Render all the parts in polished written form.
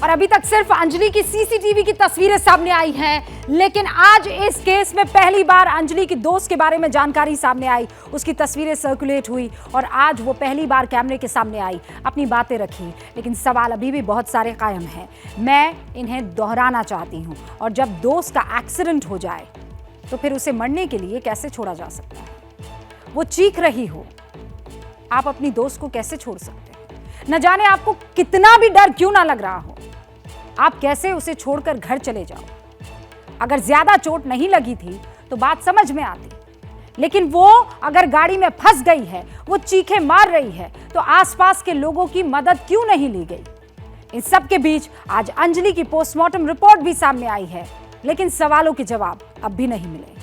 और अभी तक सिर्फ अंजलि की सीसीटीवी की तस्वीरें सामने आई हैं, लेकिन आज इस केस में पहली बार अंजलि की दोस्त के बारे में जानकारी सामने आई, उसकी तस्वीरें सर्कुलेट हुई और आज वो पहली बार कैमरे के सामने आई, अपनी बातें रखी। लेकिन सवाल अभी भी बहुत सारे कायम हैं। मैं इन्हें दोहराना चाहती हूँ, और जब दोस्त का एक्सीडेंट हो जाए तो फिर उसे मरने के लिए कैसे छोड़ा जा सकता है? वो चीख रही हो, आप अपनी दोस्त को कैसे छोड़ सकते हैं? न जाने आपको कितना भी डर क्यों ना लग रहा हो, आप कैसे उसे छोड़कर घर चले जाओ? अगर ज्यादा चोट नहीं लगी थी तो बात समझ में आती, लेकिन वो अगर गाड़ी में फंस गई है, वो चीखें मार रही है, तो आसपास के लोगों की मदद क्यों नहीं ली गई? इन सब के बीच आज अंजलि की पोस्टमार्टम रिपोर्ट भी सामने आई है, लेकिन सवालों के जवाब अब भी नहीं मिले।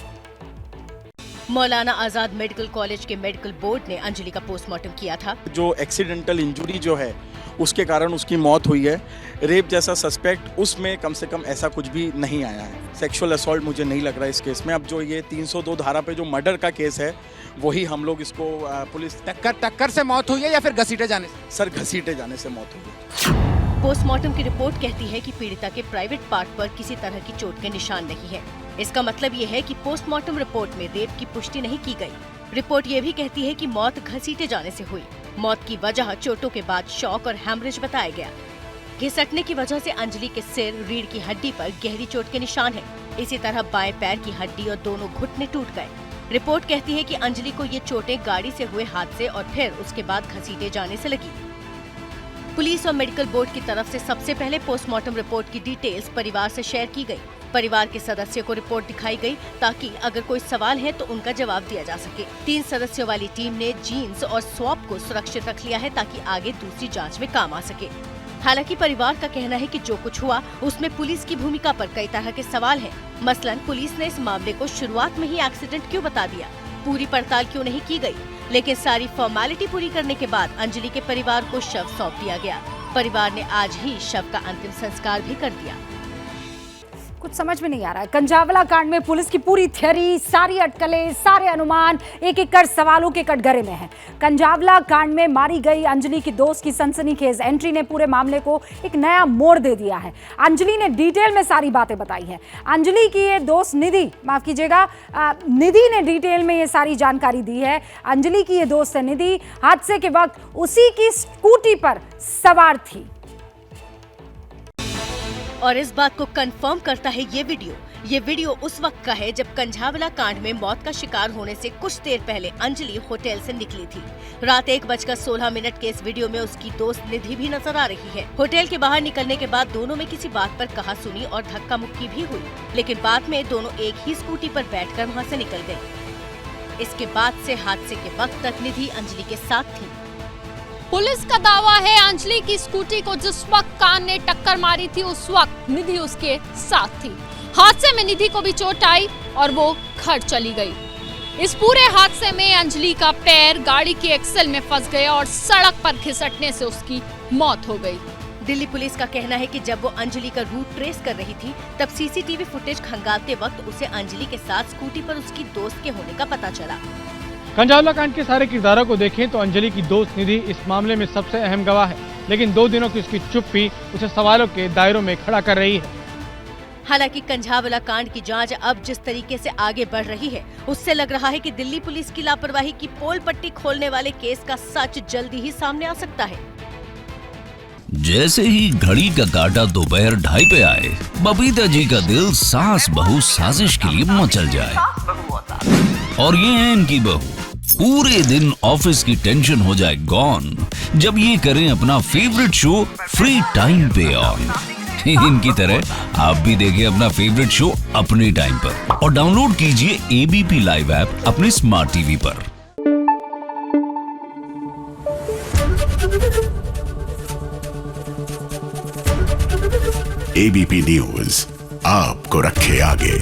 मौलाना आजाद मेडिकल कॉलेज के मेडिकल बोर्ड ने अंजलि का पोस्टमार्टम किया था। जो एक्सीडेंटल इंजरी जो है उसके कारण उसकी मौत हुई है। रेप जैसा सस्पेक्ट, उसमें कम से कम ऐसा कुछ भी नहीं आया है। सेक्सुअल असॉल्ट मुझे नहीं लग रहा है इस केस में। अब जो ये 302 धारा पे जो मर्डर का केस है, वही हम लोग इसको पुलिस टक्कर से मौत हुई है या फिर घसीटे जाने से? सर, घसीटे जाने से मौत हुई है। पोस्टमार्टम की रिपोर्ट कहती है कि पीड़िता के प्राइवेट पार्ट पर किसी तरह की चोट के निशान नहीं है। इसका मतलब ये है कि पोस्टमार्टम रिपोर्ट में रेप की पुष्टि नहीं की गई। रिपोर्ट ये भी कहती है कि मौत घसीटे जाने से हुई। मौत की वजह चोटों के बाद शॉक और हैमरेज बताया गया। घिसटने की वजह से अंजलि के सिर, रीढ़ की हड्डी पर गहरी चोट के निशान हैं। इसी तरह बाएं पैर की हड्डी और दोनों घुटने टूट गए। रिपोर्ट कहती है कि अंजलि को ये चोटें गाड़ी से हुए हादसे और फिर उसके बाद घसीटे जाने से लगी। पुलिस और मेडिकल बोर्ड की तरफ से सबसे पहले पोस्टमार्टम रिपोर्ट की डिटेल्स परिवार से शेयर की गई। परिवार के सदस्यों को रिपोर्ट दिखाई गई ताकि अगर कोई सवाल है तो उनका जवाब दिया जा सके। 3 सदस्यों वाली टीम ने जीन्स और स्वैब को सुरक्षित रख लिया है ताकि आगे दूसरी जांच में काम आ सके। हालांकि परिवार का कहना है कि जो कुछ हुआ उसमें पुलिस की भूमिका पर कई तरह के सवाल हैं। मसलन पुलिस ने इस मामले को शुरुआत में ही एक्सीडेंट क्यों बता दिया, पूरी पड़ताल क्यों नहीं की गई। लेकिन सारी फॉर्मेलिटी पूरी करने के बाद अंजलि के परिवार को शव सौंप दिया गया। परिवार ने आज ही शव का अंतिम संस्कार भी कर दिया। कुछ समझ में नहीं आ रहा है। कंजावला कांड में पुलिस की पूरी थ्योरी, सारी अटकलें, सारे अनुमान एक एक कर सवालों के कटघरे में है। कंजावला कांड में मारी गई अंजलि की दोस्त की सनसनीखेज एंट्री ने पूरे मामले को एक नया मोड़ दे दिया है। अंजलि ने डिटेल में सारी बातें बताई हैं। अंजलि की ये दोस्त निधि, माफ कीजिएगा, निधि ने डिटेल में ये सारी जानकारी दी है। अंजलि की ये दोस्त है निधि, हादसे के वक्त उसी की स्कूटी पर सवार थी। और इस बात को कंफर्म करता है ये वीडियो उस वक्त का है जब कंझावला कांड में मौत का शिकार होने से कुछ देर पहले अंजलि होटल से निकली थी। रात 1:16 के इस वीडियो में उसकी दोस्त निधि भी नजर आ रही है। होटल के बाहर निकलने के बाद दोनों में किसी बात पर कहासुनी और धक्का मुक्की भी हुई, लेकिन बाद में दोनों एक ही स्कूटी पर बैठकर वहां से निकल गए। इसके बाद से हादसे के वक्त तक निधि अंजलि के साथ थी। पुलिस का दावा है अंजलि की स्कूटी को जिस वक्त कान ने टक्कर मारी थी उस वक्त निधि उसके साथ थी। हादसे में निधि को भी चोट आई और वो घर चली गई। इस पूरे हादसे में अंजलि का पैर गाड़ी के एक्सल में फंस गया और सड़क पर घिसटने से उसकी मौत हो गई। दिल्ली पुलिस का कहना है कि जब वो अंजलि का रूट ट्रेस कर रही थी तब सीसीटीवी फुटेज खंगालते वक्त उसे अंजलि के साथ स्कूटी पर उसकी दोस्त के होने का पता चला। कंझावला कांड के सारे किरदारों को देखें तो अंजलि की दोस्त निधि इस मामले में सबसे अहम गवाह है, लेकिन 2 दिनों की उसकी चुप्पी उसे सवालों के दायरों में खड़ा कर रही है। हालांकि कंझावला कांड की जांच अब जिस तरीके से आगे बढ़ रही है, उससे लग रहा है कि दिल्ली पुलिस की लापरवाही की पोल पट्टी खोलने वाले केस का सच जल्दी ही सामने आ सकता है। जैसे ही घड़ी का काटा दोपहर 2:30 पे आए, बबीता जी का दिल सास बहू साजिश के लिए मचल जाए। और ये है इनकी बहू, पूरे दिन ऑफिस की टेंशन हो जाए गॉन जब ये करें अपना फेवरेट शो फ्री टाइम पे ऑन। इनकी तरह आप भी देखें अपना फेवरेट शो अपने टाइम पर और डाउनलोड कीजिए एबीपी लाइव ऐप अपने स्मार्ट टीवी पर। एबीपी न्यूज आपको रखे आगे।